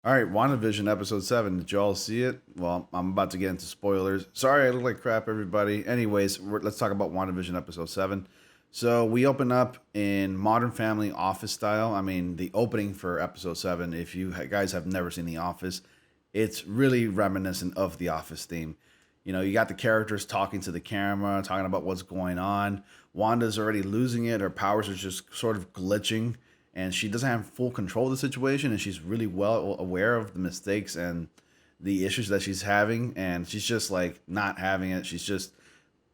All right, WandaVision episode 7. Did y'all see it? Well, I'm about to get into spoilers. Sorry, I look like crap, everybody. Anyways, let's talk about WandaVision episode 7. So, we open up in Modern Family office style. I mean, the opening for episode 7, if you guys have never seen The Office, it's really reminiscent of the Office theme. You know, you got the characters talking to the camera, talking about what's going on. Wanda's already losing it. Her powers are just sort of glitching, and she doesn't have full control of the situation. And she's really well aware of the mistakes and the issues that she's having. And she's just like not having it. She's just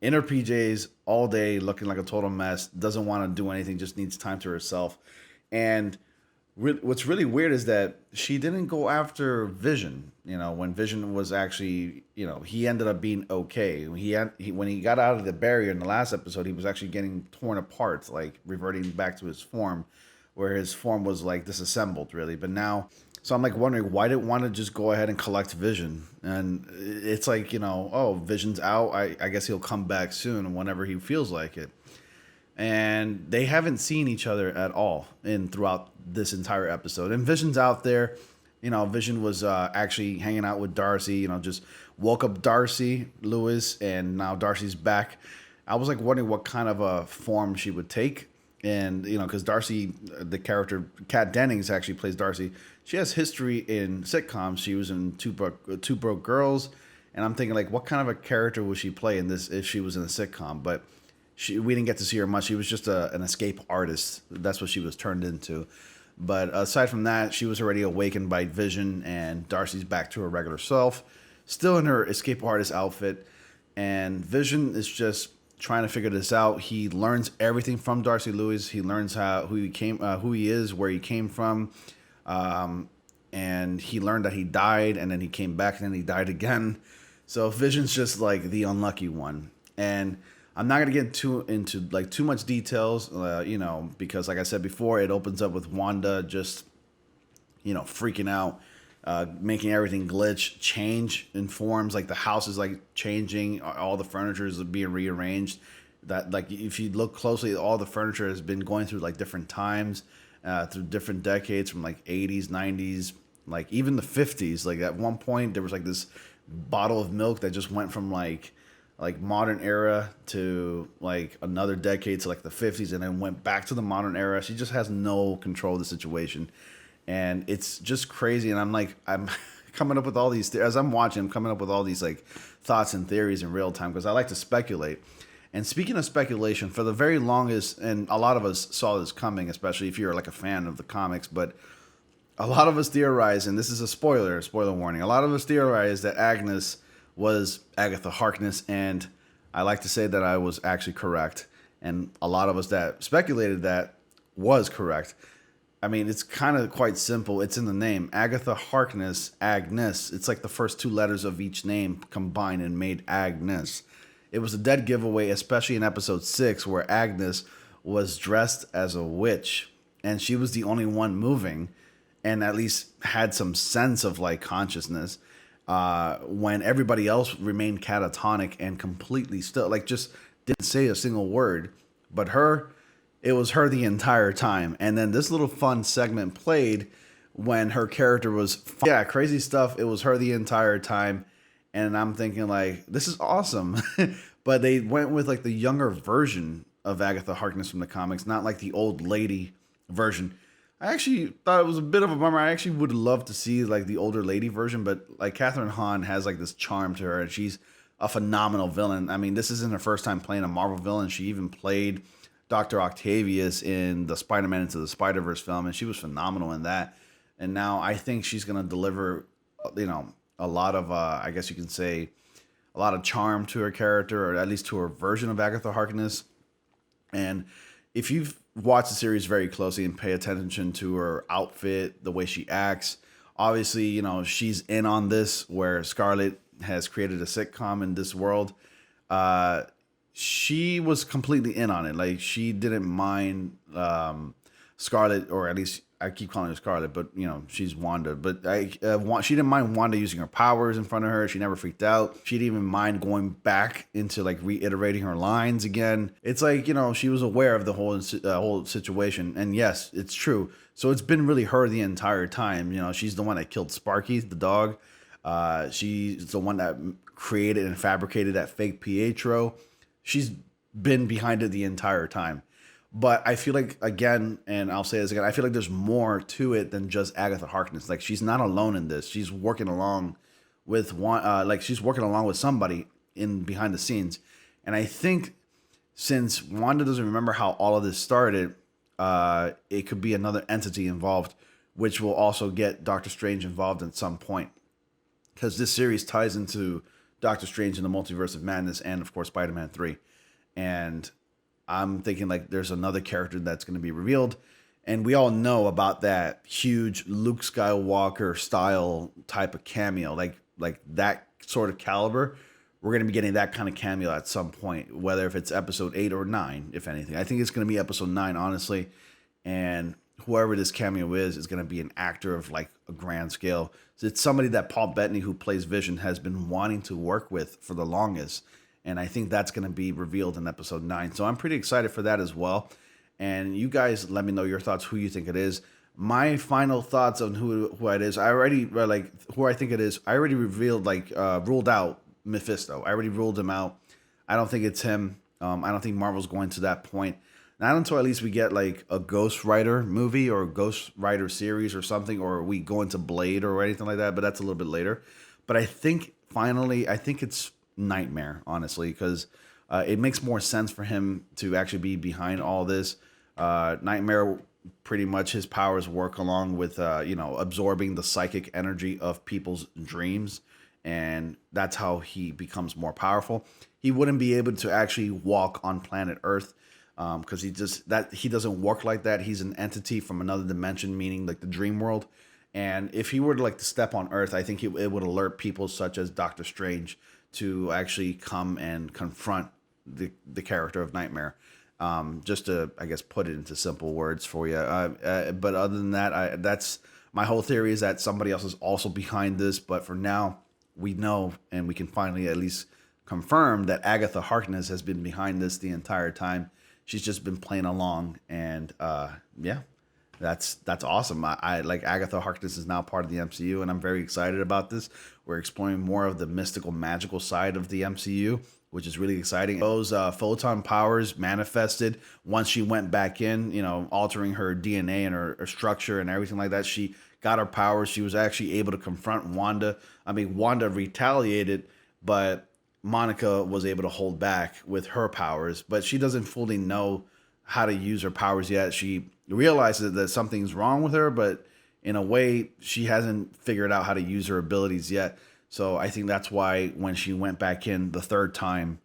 in her PJs all day, looking like a total mess. Doesn't want to do anything. Just needs time to herself. And what's really weird is that she didn't go after Vision. You know, when Vision was actually, he ended up being okay. When he got out of the barrier in the last episode, he was actually getting torn apart, like reverting back to his form, where his form was like disassembled, really. But now, so I'm like wondering why didn't want to just go ahead and collect Vision, and it's like oh, Vision's out. I guess he'll come back soon whenever he feels like it, and they haven't seen each other at all in throughout this entire episode. And Vision's out there. Vision was actually hanging out with Darcy. Just woke up Darcy Lewis, and now Darcy's back. I was like wondering what kind of a form she would take, and because Darcy, the character Kat Dennings actually plays Darcy. She has history in sitcoms. She was in Two Broke Girls, and I'm thinking like, what kind of a character would she play in this if she was in a sitcom? But we didn't get to see her much. She was just an escape artist. That's what she was turned into. But aside from that, she was already awakened by Vision, and Darcy's back to her regular self, still in her escape artist outfit. And Vision is just trying to figure this out. He learns everything from Darcy Lewis. He learns who he is, where he came from, and he learned that he died, and then he came back, and then he died again. So Vision's just like the unlucky one, and I'm not gonna get into like too much details, because like I said before, it opens up with Wanda just, freaking out, making everything glitch, change in forms. Like the house is like changing, all the furniture is being rearranged. That like if you look closely, all the furniture has been going through like different times, through different decades, from like 80s, 90s, like even the 50s. Like at one point, there was like this bottle of milk that just went from like modern era to like another decade to like the 50s, and then went back to the modern era. She just has no control of the situation, and it's just crazy. And I'm coming up with all these as I'm watching, I'm coming up with all these like thoughts and theories in real time, because I like to speculate. And speaking of speculation, for the very longest, and a lot of us saw this coming, especially if you're like a fan of the comics, but a lot of us theorize, and this is a spoiler warning, a lot of us theorize that Agnes was Agatha Harkness, and I like to say that I was actually correct, and a lot of us that speculated that was correct. I mean, it's kind of quite simple. It's in the name. Agatha Harkness, Agnes. It's like the first two letters of each name combined and made Agnes. It was a dead giveaway, especially in episode 6, where Agnes was dressed as a witch, and she was the only one moving, and at least had some sense of like consciousness, when everybody else remained catatonic and completely still, like just didn't say a single word. But her, it was her the entire time. And then this little fun segment played when her character was, yeah, crazy stuff. It was her the entire time. And I'm thinking like, this is awesome. But they went with like the younger version of Agatha Harkness from the comics, not like the old lady version. I actually thought it was a bit of a bummer. I actually would love to see like the older lady version, but like Catherine Hahn has like this charm to her, and she's a phenomenal villain. I mean, this isn't her first time playing a Marvel villain. She even played Dr. Octavius in the Spider-Man Into the Spider-Verse film, and she was phenomenal in that. And now I think she's gonna deliver, a lot of, I guess you can say, a lot of charm to her character, or at least to her version of Agatha Harkness. And if you've watched the series very closely and pay attention to her outfit, the way she acts, obviously, she's in on this, where Scarlett has created a sitcom in this world. She was completely in on it. Like, she didn't mind Scarlet, or at least I keep calling her Scarlet, but you know she's Wanda. But she didn't mind Wanda using her powers in front of her. She never freaked out. She didn't even mind going back into like reiterating her lines again. It's like, you know, she was aware of the whole situation. And yes, it's true. So it's been really her the entire time. You know, she's the one that killed Sparky, the dog. She's the one that created and fabricated that fake Pietro. She's been behind it the entire time. But I feel like, again, and I'll say this again, I feel like there's more to it than just Agatha Harkness. Like, she's not alone in this. She's working along with she's working along with somebody in behind the scenes. And I think since Wanda doesn't remember how all of this started, it could be another entity involved, which will also get Doctor Strange involved at some point. Because this series ties into Doctor Strange in the Multiverse of Madness and, of course, Spider-Man 3. And I'm thinking like there's another character that's going to be revealed. And we all know about that huge Luke Skywalker style type of cameo, like that sort of caliber. We're going to be getting that kind of cameo at some point, whether if it's episode 8 or 9, if anything. I think it's going to be episode 9, honestly. And whoever this cameo is going to be an actor of like a grand scale. So it's somebody that Paul Bettany, who plays Vision, has been wanting to work with for the longest. And I think that's going to be revealed in episode 9. So I'm pretty excited for that as well. And you guys let me know your thoughts, who you think it is. My final thoughts on who it is, I already, like, who I think it is, I already revealed, ruled out Mephisto. I already ruled him out. I don't think it's him. I don't think Marvel's going to that point. Not until at least we get, like, a Ghost Rider movie or a Ghost Rider series or something, or we go into Blade or anything like that, but that's a little bit later. But I think, finally, I think it's Nightmare, honestly, because it makes more sense for him to actually be behind all this. Nightmare, pretty much his powers work along with absorbing the psychic energy of people's dreams, and that's how he becomes more powerful. He wouldn't be able to actually walk on planet Earth because he doesn't work like that. He's an entity from another dimension, meaning like the dream world. And if he were to like to step on Earth, I think it would alert people such as Doctor Strange to actually come and confront the character of Nightmare. Just to, I guess, put it into simple words for you. But other than that, that's my whole theory, is that somebody else is also behind this. But for now, we know, and we can finally at least confirm that Agatha Harkness has been behind this the entire time. She's just been playing along, and yeah. That's awesome. I like Agatha Harkness is now part of the MCU, and I'm very excited about this. We're exploring more of the mystical, magical side of the MCU, which is really exciting. Those photon powers manifested once she went back in, altering her DNA and her structure and everything like that. She got her powers. She was actually able to confront Wanda. I mean, Wanda retaliated, but Monica was able to hold back with her powers. But she doesn't fully know how to use her powers yet. She realizes that something's wrong with her, but in a way, she hasn't figured out how to use her abilities yet. So I think that's why when she went back in the third time,